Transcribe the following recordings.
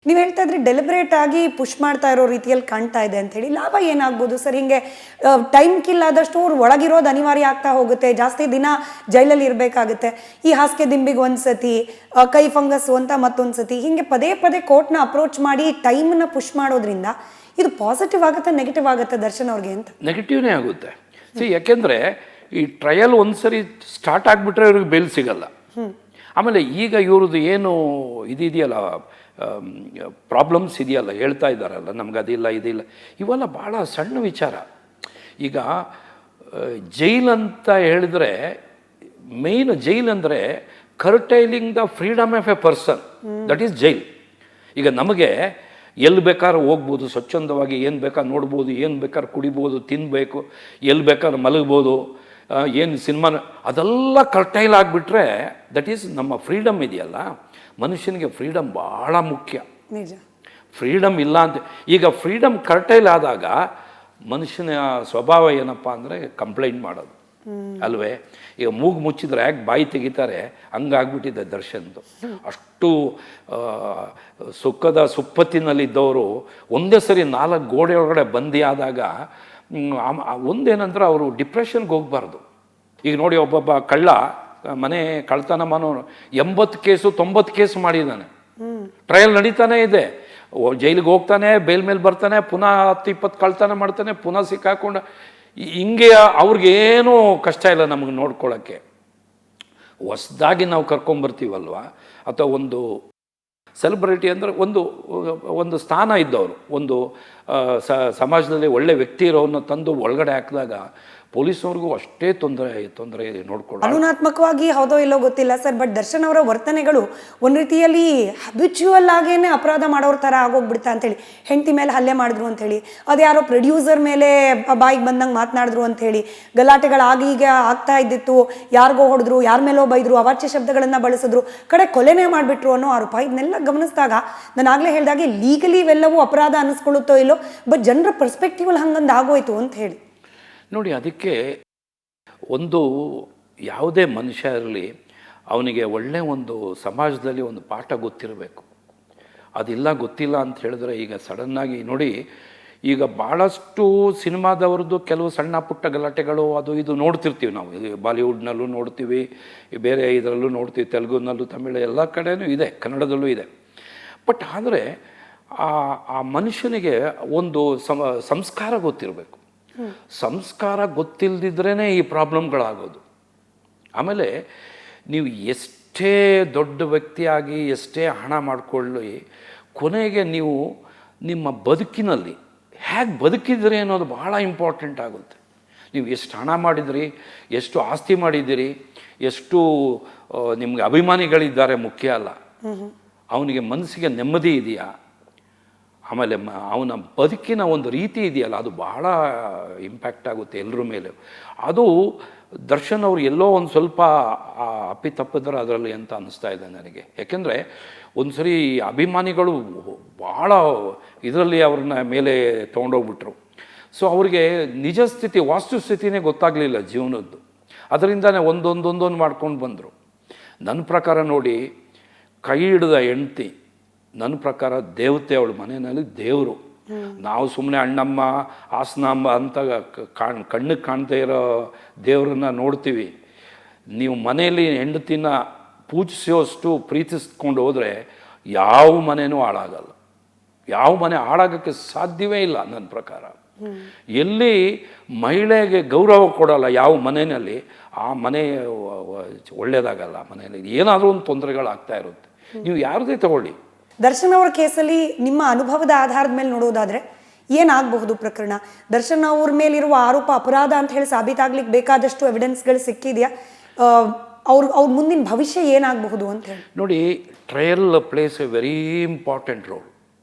ನೀವು ಹೇಳ್ತಾ ಇದ್ರಿ ಡೆಲಿಬ್ರೇಟ್ ಆಗಿ ಪುಷ್ ಮಾಡ್ತಾ ಇರೋ ರೀತಿಯಲ್ಲಿ ಕಾಣ್ತಾ ಇದೆ ಅಂತ ಹೇಳಿ. ಲಾಭ ಏನಾಗ್ಬೋದು ಸರ್? ಹಿಂಗೆ ಟೈಮ್ ಕಿಲ್ ಆದಷ್ಟು ಅವ್ರು ಒಳಗಿರೋದು ಅನಿವಾರ್ಯ ಆಗ್ತಾ ಹೋಗುತ್ತೆ, ಜಾಸ್ತಿ ದಿನ ಜೈಲಲ್ಲಿ ಇರಬೇಕಾಗುತ್ತೆ. ಈ ಹಾಸಿಗೆ ದಿಂಬಿಗೆ ಒಂದ್ಸತಿ, ಕೈ ಫಂಗಸ್ ಅಂತ ಮತ್ತೊಂದ್ಸತಿ, ಹಿಂಗೆ ಪದೇ ಪದೇ ಕೋರ್ಟ್ನ ಅಪ್ರೋಚ್ ಮಾಡಿ ಟೈಮ್ನ ಪುಷ್ ಮಾಡೋದ್ರಿಂದ ಇದು ಪಾಸಿಟಿವ್ ಆಗುತ್ತೆ ನೆಗೆಟಿವ್ ಆಗುತ್ತೆ ದರ್ಶನ್ ಅವ್ರಿಗೆ ಅಂತ? ನೆಗೆಟಿವ್ನೇ ಆಗುತ್ತೆ. ಯಾಕೆಂದರೆ ಈ ಟ್ರಯಲ್ ಒಂದ್ಸರಿ ಸ್ಟಾರ್ಟ್ ಆಗಿಬಿಟ್ರೆ ಇವ್ರಿಗೆ ಬೇಲ್ ಸಿಗಲ್ಲ. ಆಮೇಲೆ ಈಗ ಇವ್ರದ್ದು ಏನು ಇದೆಯಲ್ಲ, ಪ್ರಾಬ್ಲಮ್ಸ್ ಇದೆಯಲ್ಲ, ಹೇಳ್ತಾ ಇದ್ದಾರಲ್ಲ ನಮ್ಗೆ ಅದಿಲ್ಲ ಇದಿಲ್ಲ, ಇವೆಲ್ಲ ಭಾಳ ಸಣ್ಣ ವಿಚಾರ. ಈಗ ಜೈಲಂತ ಹೇಳಿದ್ರೆ ಮೇಯ್ನ್ ಜೈಲ್ ಅಂದರೆ ಕರ್ಟೈಲಿಂಗ್ the freedom of A person, that is jail. ಈಗ ನಮಗೆ ಎಲ್ಲಿ ಬೇಕಾದ್ರೂ ಹೋಗ್ಬೋದು, ಸ್ವಚ್ಛಂದವಾಗಿ ಏನು ಬೇಕಾದ್ರೆ ನೋಡ್ಬೋದು, ಏನು ಬೇಕಾದ್ರೆ ಕುಡಿಬೋದು, ತಿನ್ನಬೇಕು, ಎಲ್ಲಿ ಬೇಕಾದ್ರೆ ಮಲಗ್ಬೋದು, ಏನು ಸಿನಿಮಾ ಅದೆಲ್ಲ ಕರ್ಟೈಲ್ ಆಗಿಬಿಟ್ರೆ ದಟ್ ಈಸ್ ನಮ್ಮ ಫ್ರೀಡಮ್ ಇದೆಯಲ್ಲ. ಮನುಷ್ಯನಿಗೆ ಫ್ರೀಡಮ್ ಭಾಳ ಮುಖ್ಯ. ನಿಜ. ಫ್ರೀಡಮ್ ಇಲ್ಲ ಅಂತ, ಈಗ ಫ್ರೀಡಮ್ ಕರ್ಟೈಲ್ ಆದಾಗ ಮನುಷ್ಯನ ಸ್ವಭಾವ ಏನಪ್ಪ ಅಂದರೆ ಕಂಪ್ಲೇಂಟ್ ಮಾಡೋದು ಅಲ್ವೇ. ಈಗ ಮೂಗು ಮುಚ್ಚಿದ್ರೆ ಯಾಕೆ ಬಾಯಿ ತೆಗಿತಾರೆ, ಹಂಗಾಗ್ಬಿಟ್ಟಿದೆ ದರ್ಶನ್ದು. ಅಷ್ಟು ಸುಖದ ಸುಪ್ಪತ್ತಿನಲ್ಲಿದ್ದವರು ಒಂದೇ ಸರಿ 4 ಗೋಡೆ ಒಳಗಡೆ ಬಂದಿ ಆದಾಗ ಒಂದೇನಂದ್ರೆ ಅವರು ಡಿಪ್ರೆಷನ್ಗೆ ಹೋಗಬಾರ್ದು. ಈಗ ನೋಡಿ, ಒಬ್ಬೊಬ್ಬ ಕಳ್ಳ ಮನೆ ಕಳ್ತನ ಮಾಡೋನು 80 ಕೇಸು 90 ಕೇಸು ಮಾಡಿದ್ದಾನೆ, ಟ್ರಯಲ್ ನಡೀತಾನೆ ಇದೆ, ಜೈಲಿಗೆ ಹೋಗ್ತಾನೆ, ಬೇಲ್ ಮೇಲೆ ಬರ್ತಾನೆ, ಪುನಃ 10-20 ಕಳ್ತನ ಮಾಡ್ತಾನೆ, ಪುನಃ ಸಿಕ್ಕಾಕೊಂಡು. ಹಿಂಗೆ ಅವ್ರಿಗೇನೂ ಕಷ್ಟ ಇಲ್ಲ ನಮಗೆ ನೋಡ್ಕೊಳ್ಳೋಕ್ಕೆ. ಹೊಸ್ದಾಗಿ ನಾವು ಕರ್ಕೊಂಬರ್ತೀವಲ್ವ, ಅಥವಾ ಒಂದು ಸೆಲೆಬ್ರಿಟಿ ಅಂದರೆ ಒಂದು ಸ್ಥಾನ ಇದ್ದವರು, ಒಂದು ಸಮಾಜದಲ್ಲಿ ಒಳ್ಳೆ ವ್ಯಕ್ತಿ ಇರೋರನ್ನ ತಂದು ಒಳಗಡೆ ಹಾಕಿದಾಗ ಪೊಲೀಸ್ನವ್ರಿಗೂ ಅಷ್ಟೇ ತೊಂದರೆ ನೋಡ್ಕೊಳ್ಳೋ. ಅನುನಾತ್ಮಕವಾಗಿ ಹೌದೋ ಇಲ್ಲೋ ಗೊತ್ತಿಲ್ಲ ಸರ್, ಬಟ್ ದರ್ಶನ್ ಅವರ ವರ್ತನೆಗಳು ಒಂದು ರೀತಿಯಲ್ಲಿ ಹ್ಯಾಬಿಚುವಲ್ ಆಗೇನೆ ಅಪರಾಧ ಮಾಡೋರ ಥರ ಆಗೋಗ್ಬಿಡ್ತಾ ಅಂತೇಳಿ. ಹೆಂಡತಿ ಮೇಲೆ ಹಲ್ಲೆ ಮಾಡಿದ್ರು ಅಂಥೇಳಿ, ಅದು ಯಾರೋ ಪ್ರೊಡ್ಯೂಸರ್ ಮೇಲೆ ಬಾಯಿಗೆ ಬಂದಂಗೆ ಮಾತನಾಡಿದ್ರು ಅಂಥೇಳಿ, ಗಲಾಟೆಗಳಾಗಿ ಈಗ ಆಗ್ತಾ ಇದ್ದಿತ್ತು, ಯಾರಿಗೋ ಹೊಡೆದ್ರು, ಯಾರ ಮೇಲೋ ಬೈದ್ರು, ಅವಾಚ್ಯ ಶಬ್ದಗಳನ್ನು ಬಳಸಿದ್ರು, ಕಡೆ ಕೊಲೆನೇ ಮಾಡಿಬಿಟ್ರು ಅನ್ನೋ ಆರೋಪ. ಇದನ್ನೆಲ್ಲ ಗಮನಿಸಿದಾಗ ನಾನು ಆಗಲೇ ಹೇಳಿದಾಗೆ ಲೀಗಲಿ ಇವೆಲ್ಲವೂ ಅಪರಾಧ ಅನ್ನಿಸ್ಕೊಳ್ಳುತ್ತೋ ಇಲ್ಲೋ, ಬಟ್ ಜನರ ಪರ್ಸ್ಪೆಕ್ಟಿವಲ್ಲಿ ಹಂಗಂದು ಆಗೋಯ್ತು ಅಂತ ಹೇಳಿ. ನೋಡಿ, ಅದಕ್ಕೆ ಒಂದು ಯಾವುದೇ ಮನುಷ್ಯ ಇರಲಿ, ಅವನಿಗೆ ಒಳ್ಳೆಯ ಒಂದು ಸಮಾಜದಲ್ಲಿ ಒಂದು ಪಾಠ ಗೊತ್ತಿರಬೇಕು. ಅದಿಲ್ಲ, ಗೊತ್ತಿಲ್ಲ ಅಂತ ಹೇಳಿದ್ರೆ ಈಗ ಸಡನ್ನಾಗಿ ನೋಡಿ, ಈಗ ಭಾಳಷ್ಟು ಸಿನಿಮಾದವ್ರದ್ದು ಕೆಲವು ಸಣ್ಣ ಪುಟ್ಟ ಗಲಾಟೆಗಳು ಅದು ಇದು ನೋಡ್ತಿರ್ತೀವಿ ನಾವು. ಬಾಲಿವುಡ್ನಲ್ಲೂ ನೋಡ್ತೀವಿ, ಬೇರೆ ಇದರಲ್ಲೂ ನೋಡ್ತೀವಿ, ತೆಲುಗುನಲ್ಲೂ, ತಮಿಳು, ಎಲ್ಲ ಕಡೆಯೂ ಇದೆ, ಕನ್ನಡದಲ್ಲೂ ಇದೆ. ಬಟ್ ಆದರೆ ಆ ಮನುಷ್ಯನಿಗೆ ಒಂದು ಸಂಸ್ಕಾರ ಗೊತ್ತಿರಬೇಕು. ಸಂಸ್ಕಾರ ಗೊತ್ತಿಲ್ಲದಿದ್ರೇ ಈ ಪ್ರಾಬ್ಲಮ್ಗಳಾಗೋದು. ಆಮೇಲೆ ನೀವು ಎಷ್ಟೇ ದೊಡ್ಡ ವ್ಯಕ್ತಿಯಾಗಿ ಎಷ್ಟೇ ಹಣ ಮಾಡಿಕೊಳ್ಳಿ, ಕೊನೆಗೆ ನೀವು ನಿಮ್ಮ ಬದುಕಿನಲ್ಲಿ ಹೇಗೆ ಬದುಕಿದ್ರಿ ಅನ್ನೋದು ಭಾಳ ಇಂಪಾರ್ಟೆಂಟ್ ಆಗುತ್ತೆ. ನೀವು ಎಷ್ಟು ಹಣ ಮಾಡಿದ್ರಿ, ಎಷ್ಟು ಆಸ್ತಿ ಮಾಡಿದ್ದೀರಿ, ಎಷ್ಟು ನಿಮಗೆ ಅಭಿಮಾನಿಗಳಿದ್ದಾರೆ ಮುಖ್ಯ ಅಲ್ಲ. ಅವನಿಗೆ ಮನಸ್ಸಿಗೆ ನೆಮ್ಮದಿ ಇದೆಯಾ, ಆಮೇಲೆ ಅವನ ಬದುಕಿನ ಒಂದು ರೀತಿ ಇದೆಯಲ್ಲ, ಅದು ಬಹಳ ಇಂಪ್ಯಾಕ್ಟ್ ಆಗುತ್ತೆ ಎಲ್ಲರ ಮೇಲೆ. ಅದು ದರ್ಶನ್ ಅವರು ಎಲ್ಲೋ ಒಂದು ಸ್ವಲ್ಪ ಅಪ್ಪಿತಪ್ಪಿದ್ರೆ ಅದರಲ್ಲಿ ಅಂತ ಅನ್ನಿಸ್ತಾ ಇದೆ ನನಗೆ. ಯಾಕೆಂದರೆ ಒಂದು ಸರಿ ಅಭಿಮಾನಿಗಳು ಭಾಳ ಇದರಲ್ಲಿ ಅವ್ರನ್ನ ಮೇಲೆ ತೊಗೊಂಡೋಗ್ಬಿಟ್ರು. ಸೊ ಅವ್ರಿಗೆ ನಿಜ ಸ್ಥಿತಿ, ವಾಸ್ತುಸ್ಥಿತಿನೇ ಗೊತ್ತಾಗಲಿಲ್ಲ ಜೀವನದ್ದು. ಅದರಿಂದನೇ ಒಂದೊಂದು ಮಾಡ್ಕೊಂಡು ಬಂದರು. ನನ್ನ ಪ್ರಕಾರ ನೋಡಿ, ಕೈ ಹಿಡಿದ ಹೆಂಡ್ತಿ ನನ್ನ ಪ್ರಕಾರ ದೇವತೆ, ಅವಳು ಮನೆಯಲ್ಲಿ ದೇವರು. ನಾವು ಸುಮ್ಮನೆ ಅಣ್ಣಮ್ಮ ಆಸನಮ್ಮ ಅಂತ ಕಣ್ಣಿಗೆ ಕಾಣ್ತಾ ಇರೋ ದೇವರನ್ನ ನೋಡ್ತೀವಿ. ನೀವು ಮನೆಯಲ್ಲಿ ಹೆಂಡತಿನ ಪೂಜಿಸೋಷ್ಟು ಪ್ರೀತಿಸ್ಕೊಂಡು ಹೋದರೆ ಯಾವ ಮನೆಯೂ ಹಾಳಾಗಲ್ಲ. ಯಾವ ಮನೆ ಹಾಳಾಗೋಕ್ಕೆ ಸಾಧ್ಯವೇ ಇಲ್ಲ ನನ್ನ ಪ್ರಕಾರ. ಎಲ್ಲಿ ಮಹಿಳೆಗೆ ಗೌರವ ಕೊಡಲ್ಲ ಯಾವ ಮನೆಯಲ್ಲಿ, ಆ ಮನೆ ಒಳ್ಳೆಯದಾಗಲ್ಲ. ಮನೆಯಲ್ಲಿ ಏನಾದರೂ ಒಂದು ತೊಂದರೆಗಳಾಗ್ತಾ ಇರುತ್ತೆ. ನೀವು ಯಾರದೇ ತಗೊಳ್ಳಿ. ದರ್ಶನ್ ಅವರ ಕೇಸಲ್ಲಿ ನಿಮ್ಮ ಅನುಭವದ ಆಧಾರದ ಮೇಲೆ ನೋಡೋದಾದ್ರೆ ಏನಾಗಬಹುದು ಪ್ರಕರಣ? ದರ್ಶನ್ ಅವ್ರ ಮೇಲಿರುವ ಆರೋಪ ಅಪರಾಧ ಅಂತ ಹೇಳಿ ಸಾಬೀತಾಗ್ಲಿಕ್ಕೆ ಬೇಕಾದಷ್ಟು ಎವಿಡೆನ್ಸ್ಗಳು ಸಿಕ್ಕಿದೆಯಾ? ಅವ್ರ ಮುಂದಿನ ಭವಿಷ್ಯ ಏನಾಗಬಹುದು ಅಂತ ಹೇಳಿ ನೋಡಿ, trial place A very important role.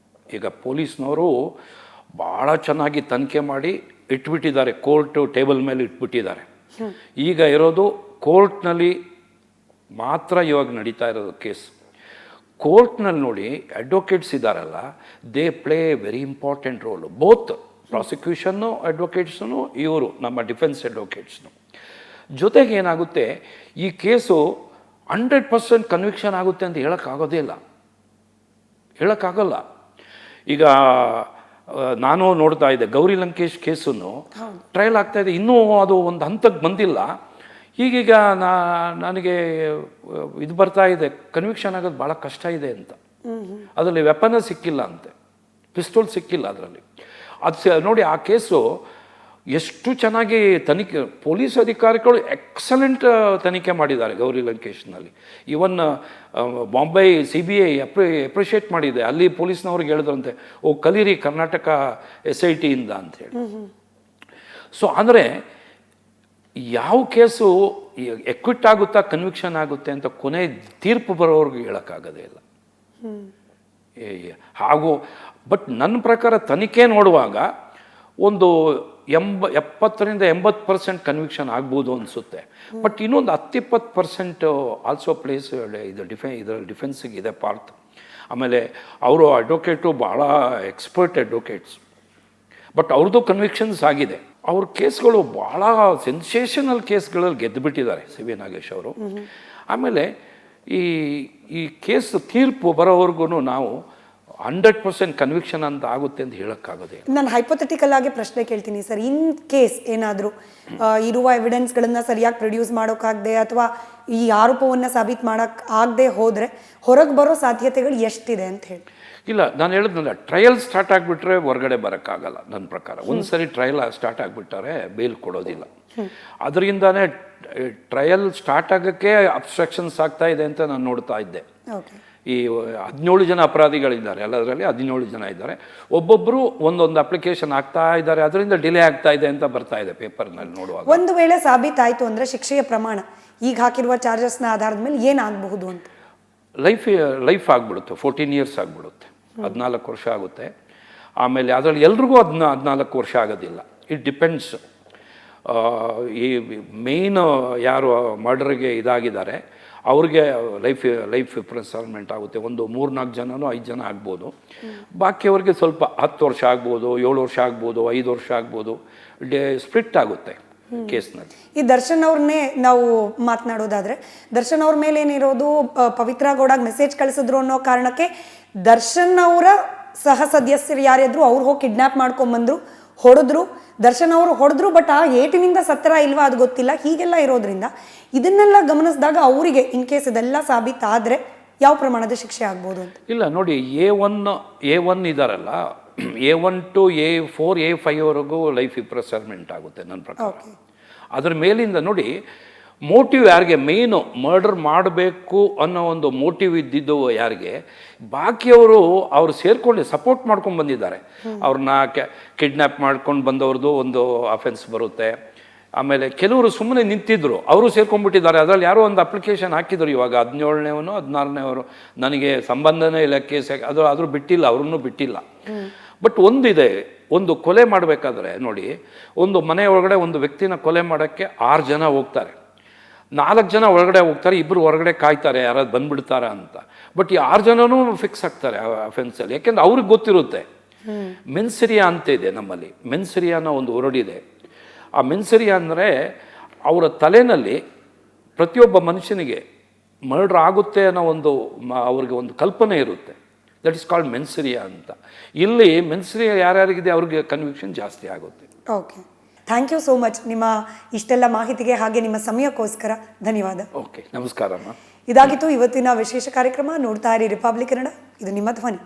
ಈಗ ಪೊಲೀಸ್ನವರು ಭಾಳ ಚೆನ್ನಾಗಿ ತನಿಖೆ ಮಾಡಿ ಇಟ್ಬಿಟ್ಟಿದ್ದಾರೆ, ಕೋರ್ಟ್ ಟೇಬಲ್ ಮೇಲೆ ಇಟ್ಬಿಟ್ಟಿದ್ದಾರೆ. ಈಗ ಇರೋದು ಕೋರ್ಟ್ನಲ್ಲಿ ಮಾತ್ರ ಇವಾಗ ನಡೀತಾ ಇರೋದು ಕೇಸ್. ಕೋರ್ಟ್ನಲ್ಲಿ ನೋಡಿ, ಅಡ್ವೊಕೇಟ್ಸ್ ಇದ್ದಾರಲ್ಲ, they play a very important role. Both ಪ್ರಾಸಿಕ್ಯೂಷನ್ನು ಅಡ್ವೊಕೇಟ್ಸ್ನು, ಇವರು ನಮ್ಮ ಡಿಫೆನ್ಸ್ ಅಡ್ವೊಕೇಟ್ಸ್ನು. ಜೊತೆಗೆ ಏನಾಗುತ್ತೆ, ಈ ಕೇಸು 100% ಕನ್ವಿಕ್ಷನ್ ಆಗುತ್ತೆ ಅಂತ ಹೇಳೋಕ್ಕಾಗೋದೇ ಇಲ್ಲ. ಹೇಳೋಕ್ಕಾಗಲ್ಲ. ಈಗ ನಾನು ನೋಡ್ತಾ ಇದ್ದೆ ಗೌರಿ ಲಂಕೇಶ್ ಕೇಸನ್ನು ಟ್ರಯಲ್ ಆಗ್ತಾ ಇದೆ, ಇನ್ನೂ ಅದು ಒಂದು ಹಂತಕ್ಕೆ ಬಂದಿಲ್ಲ. ಈಗೀಗ ನನಗೆ ಇದು ಬರ್ತಾ ಇದೆ, ಕನ್ವಿಕ್ಷನ್ ಆಗೋದು ಭಾಳ ಕಷ್ಟ ಇದೆ ಅಂತ. ಅದರಲ್ಲಿ ವೆಪನ್ ಸಿಕ್ಕಿಲ್ಲ ಅಂತೆ, ಪಿಸ್ತೂಲ್ ಸಿಕ್ಕಿಲ್ಲ ಅದರಲ್ಲಿ. ಅದು ನೋಡಿ, ಆ ಕೇಸು ಎಷ್ಟು ಚೆನ್ನಾಗಿ ತನಿಖೆ, ಪೊಲೀಸ್ ಅಧಿಕಾರಿಗಳು ಎಕ್ಸಲೆಂಟ್ ತನಿಖೆ ಮಾಡಿದ್ದಾರೆ ಗೌರಿ ಲಂಕೇಶ್ನಲ್ಲಿ. ಈವನ್ ಬಾಂಬೆ CBI ಅಪ್ರಿಷಿಯೇಟ್ ಮಾಡಿದೆ. ಅಲ್ಲಿ ಪೊಲೀಸ್ನವ್ರಿಗೆ ಹೇಳಿದ್ರಂತೆ, ಓ ಕಲೀರಿ ಕರ್ನಾಟಕ SIT ಇಂದ ಅಂಥೇಳಿ. ಸೊ ಅಂದರೆ ಯಾವ ಕೇಸು ಎಕ್ವಿಟ್ ಆಗುತ್ತಾ ಕನ್ವಿಕ್ಷನ್ ಆಗುತ್ತೆ ಅಂತ ಕೊನೆ ತೀರ್ಪು ಬರೋವ್ರಿಗೆ ಹೇಳೋಕ್ಕಾಗೋದೇ ಇಲ್ಲ. ಹಾಗೂ ಬಟ್ ನನ್ನ ಪ್ರಕಾರ ತನಿಖೆ ನೋಡುವಾಗ ಒಂದು 70-80% ಕನ್ವಿಕ್ಷನ್ ಆಗ್ಬೋದು ಅನಿಸುತ್ತೆ. ಬಟ್ ಇನ್ನೊಂದು 10-20% ಆಲ್ಸೋ ಪ್ಲೇಸ್ ಇದರಲ್ಲಿ ಡಿಫೆನ್ಸಿಗೆ ಇದೆ ಪಾರ್ಟ್. ಆಮೇಲೆ ಅವರು ಅಡ್ವೊಕೇಟು ಭಾಳ ಎಕ್ಸ್ಪರ್ಟ್ ಅಡ್ವೊಕೇಟ್ಸ್, ಬಟ್ ಅವ್ರದ್ದು ಕನ್ವಿಕ್ಷನ್ಸ್ ಆಗಿದೆ. ಅವ್ರ ಕೇಸ್ಗಳು ಭಾಳ ಸೆನ್ಸೇಷನಲ್ ಕೇಸ್ಗಳಲ್ಲಿ ಗೆದ್ದುಬಿಟ್ಟಿದ್ದಾರೆ CV ನಾಗೇಶ್ ಅವರು. ಆಮೇಲೆ ಈ ಕೇಸ್ ತೀರ್ಪು ಬರೋವರೆಗೂ ನಾವು 100% ಕನ್ವಿಕ್ಷನ್ ಅಂತ ಆಗುತ್ತೆ ಅಂತ ಹೇಳೋಕ್ಕಾಗೋದೇ. ನಾನು ಹೈಪೋಥೆಟಿಕಲ್ ಆಗಿ ಪ್ರಶ್ನೆ ಕೇಳ್ತೀನಿ ಸರ್. ಇನ್ ಕೇಸ್ ಏನಾದರೂ ಇರುವ ಎವಿಡೆನ್ಸ್ಗಳನ್ನು ಸರಿಯಾಗಿ ಪ್ರೊಡ್ಯೂಸ್ ಮಾಡೋಕ್ಕಾಗದೆ ಅಥವಾ ಈ ಆರೋಪವನ್ನು ಸಾಬೀತು ಆಗದೆ ಹೋದರೆ ಹೊರಗೆ ಬರೋ ಸಾಧ್ಯತೆಗಳು ಎಷ್ಟಿದೆ ಅಂತ ಹೇಳಿ? ಇಲ್ಲ, ನಾನು ಹೇಳಿದ್ನಲ್ಲ, ಟ್ರಯಲ್ ಸ್ಟಾರ್ಟ್ ಆಗಿಬಿಟ್ರೆ ಹೊರಗಡೆ ಬರೋಕ್ಕಾಗಲ್ಲ ನನ್ನ ಪ್ರಕಾರ. ಒಂದು ಸರಿ ಟ್ರಯಲ್ ಸ್ಟಾರ್ಟ್ ಆಗಿಬಿಟ್ಟಾರೆ ಬೇಲ್ ಕೊಡೋದಿಲ್ಲ. ಅದರಿಂದಾನೇ ಟ್ರಯಲ್ ಸ್ಟಾರ್ಟ್ ಆಗೋಕ್ಕೆ ಅಬ್ಸ್ಟ್ರಕ್ಷನ್ಸ್ ಆಗ್ತಾ ಇದೆ ಅಂತ ನಾನು ನೋಡ್ತಾ ಇದ್ದೆ. ಈ 17 ಜನ ಅಪರಾಧಿಗಳಿದ್ದಾರೆ, ಎಲ್ಲದರಲ್ಲಿ 17 ಜನ ಇದ್ದಾರೆ. ಒಬ್ಬೊಬ್ಬರು ಒಂದೊಂದು ಅಪ್ಲಿಕೇಶನ್ ಆಗ್ತಾ ಇದ್ದಾರೆ, ಅದರಿಂದ ಡಿಲೇ ಆಗ್ತಾ ಇದೆ ಅಂತ ಬರ್ತಾ ಇದೆ ಪೇಪರ್ನಲ್ಲಿ ನೋಡುವಾಗ. ಒಂದು ವೇಳೆ ಸಾಬೀತಾಯಿತು ಅಂದರೆ ಶಿಕ್ಷೆಯ ಪ್ರಮಾಣ ಈಗ ಹಾಕಿರುವ ಚಾರ್ಜಸ್ನ ಆಧಾರದ ಮೇಲೆ ಏನಾಗಬಹುದು ಅಂತ? ಲೈಫ್ ಆಗಿಬಿಡುತ್ತೆ, 14 years ಆಗಿಬಿಡುತ್ತೆ, 14 ವರ್ಷ ಆಗುತ್ತೆ. ಆಮೇಲೆ ಅದರಲ್ಲಿ ಎಲ್ರಿಗೂ 14 ವರ್ಷ ಆಗೋದಿಲ್ಲ. It depends. ಈ ಮೇಯ್ನ್ ಯಾರು ಮರ್ಡರ್ಗೆ ಇದಾಗಿದ್ದಾರೆ ಅವ್ರಿಗೆ ಲೈಫ್ ಇಂಪ್ರಿಸನ್ಮೆಂಟ್ ಆಗುತ್ತೆ. ಒಂದು 3-4 ಜನನೋ 5 ಜನ ಆಗ್ಬೋದು. ಬಾಕಿಯವ್ರಿಗೆ ಸ್ವಲ್ಪ 10 ವರ್ಷ ಆಗ್ಬೋದು, 7 ವರ್ಷ ಆಗ್ಬೋದು, 5 ವರ್ಷ ಆಗ್ಬೋದು. ಸ್ಪ್ಲಿಟ್ ಆಗುತ್ತೆ ಕೇಸ್ನಲ್ಲಿ. ಈ ದರ್ಶನ್ ಅವ್ರನ್ನೇ ನಾವು ಮಾತನಾಡೋದಾದ್ರೆ, ದರ್ಶನ್ ಅವ್ರ ಮೇಲೆ ಏನಿರೋದು, ಪವಿತ್ರ ಗೌಡಗೆ ಮೆಸೇಜ್ ಕಳಿಸಿದ್ರು ಅನ್ನೋ ಕಾರಣಕ್ಕೆ ದರ್ಶನ್ ಅವರ ಸಹ ಸದಸ್ಯರು ಯಾರಿದ್ರು ಅವ್ರು ಹೋಗಿ ಕಿಡ್ನಾಪ್ ಮಾಡ್ಕೊಂಡ್ಬಂದ್ರು, ಹೊಡೆದ್ರು. ದರ್ಶನ್ ಅವರು ಹೊಡೆದ್ರು, ಬಟ್ ಆ ಏಟಿನಿಂದ ಸತ್ತರ ಇಲ್ವಾ ಅದು ಗೊತ್ತಿಲ್ಲ. ಹೀಗೆಲ್ಲ ಇರೋದ್ರಿಂದ ಇದನ್ನೆಲ್ಲ ಗಮನಿಸಿದಾಗ ಅವರಿಗೆ ಇನ್ ಕೇಸ್ ಇದೆಲ್ಲ ಸಾಬೀತಾದರೆ ಯಾವ ಪ್ರಮಾಣದ ಶಿಕ್ಷೆ ಆಗ್ಬೋದು ಅಂತ? ಇಲ್ಲ ನೋಡಿ, A1 ಇದಾರಲ್ಲ, A1 to A4 A5 ವರೆಗೂ ಲೈಫ್ ಇಂಪ್ರಿಸನ್ಮೆಂಟ್ ಆಗುತ್ತೆ ನನ್ನ ಪ್ರಕಾರ. ಅದ್ರ ಮೇಲಿಂದ ನೋಡಿ, ಮೋಟಿವ್ ಯಾರಿಗೆ, ಮೇಯ್ನು ಮರ್ಡರ್ ಮಾಡಬೇಕು ಅನ್ನೋ ಒಂದು ಮೋಟಿವ್ ಇದ್ದಿದ್ದು ಯಾರಿಗೆ, ಬಾಕಿಯವರು ಅವ್ರು ಸೇರ್ಕೊಂಡು ಸಪೋರ್ಟ್ ಮಾಡ್ಕೊಂಡು ಬಂದಿದ್ದಾರೆ. ಅವ್ರನ್ನ ಕಿಡ್ನ್ಯಾಪ್ ಮಾಡ್ಕೊಂಡು ಬಂದವ್ರದ್ದು ಒಂದು ಅಫೆನ್ಸ್ ಬರುತ್ತೆ. ಆಮೇಲೆ ಕೆಲವರು ಸುಮ್ಮನೆ ನಿಂತಿದ್ರು, ಅವರು ಸೇರ್ಕೊಂಡ್ಬಿಟ್ಟಿದ್ದಾರೆ. ಅದರಲ್ಲಿ ಯಾರೋ ಒಂದು ಅಪ್ಲಿಕೇಶನ್ ಹಾಕಿದ್ರು ಇವಾಗ 17ನೇವನು 16ನೇವರು, ನನಗೆ ಸಂಬಂಧನೇ ಇಲ್ಲ ಕೇಸ್, ಆದರೂ ಬಿಟ್ಟಿಲ್ಲ, ಅವ್ರನ್ನೂ ಬಿಟ್ಟಿಲ್ಲ. ಬಟ್ ಒಂದಿದೆ, ಒಂದು ಕೊಲೆ ಮಾಡಬೇಕಾದ್ರೆ ನೋಡಿ, ಒಂದು ಮನೆ ಒಳಗಡೆ ಒಂದು ವ್ಯಕ್ತಿನ ಕೊಲೆ ಮಾಡೋಕ್ಕೆ 6 ಜನ ಹೋಗ್ತಾರೆ, 4 ಜನ ಒಳಗಡೆ ಹೋಗ್ತಾರೆ, 2 ಹೊರಗಡೆ ಕಾಯ್ತಾರೆ ಯಾರಾದ್ರು ಬಂದ್ಬಿಡ್ತಾರ ಅಂತ. ಬಟ್ ಈ 6 ಜನನೂ ಫಿಕ್ಸ್ ಆಗ್ತಾರೆ ಅಫೆನ್ಸಲ್ಲಿ, ಯಾಕೆಂದ್ರೆ ಅವ್ರಿಗೆ ಗೊತ್ತಿರುತ್ತೆ. ಮೆನ್ಸರಿಯಾ ಅಂತ ಇದೆ ನಮ್ಮಲ್ಲಿ, ಮೆನ್ಸರಿಯಾ ಅನ್ನೋ ಒಂದು ವರ್ಡಿದೆ. ಆ ಮೆನ್ಸರಿಯಾ ಅಂದರೆ ಅವರ ತಲೆಯಲ್ಲಿ ಪ್ರತಿಯೊಬ್ಬ ಮನುಷ್ಯನಿಗೆ ಮರ್ಡರ್ ಆಗುತ್ತೆ ಅನ್ನೋ ಒಂದು ಅವ್ರಿಗೆ ಒಂದು ಕಲ್ಪನೆ ಇರುತ್ತೆ. ದಟ್ ಇಸ್ ಕಾಲ್ಡ್ ಮೆನ್ಸರಿಯಾ ಅಂತ. ಇಲ್ಲಿ ಮೆನ್ಸರಿಯಾ ಯಾರ್ಯಾರಿಗಿದೆ ಅವ್ರಿಗೆ ಕನ್ವಿಕ್ಷನ್ ಜಾಸ್ತಿ ಆಗುತ್ತೆ. Okay, thank you so much ನಿಮ್ಮ ಇಷ್ಟೆಲ್ಲ ಮಾಹಿತಿಗೆ ಹಾಗೆ ನಿಮ್ಮ ಸಮಯಕ್ಕೋಸ್ಕರ ಧನ್ಯವಾದ. ಓಕೆ, ನಮಸ್ಕಾರಮ್ಮ. ಇದಾಗಿತ್ತು ಇವತ್ತಿನ ವಿಶೇಷ ಕಾರ್ಯಕ್ರಮ. ನೋಡ್ತಾ ಇರಿ ರಿಪಬ್ಲಿಕ್ ಕನ್ನಡ, ಇದು ನಿಮ್ಮ ಧ್ವನಿ.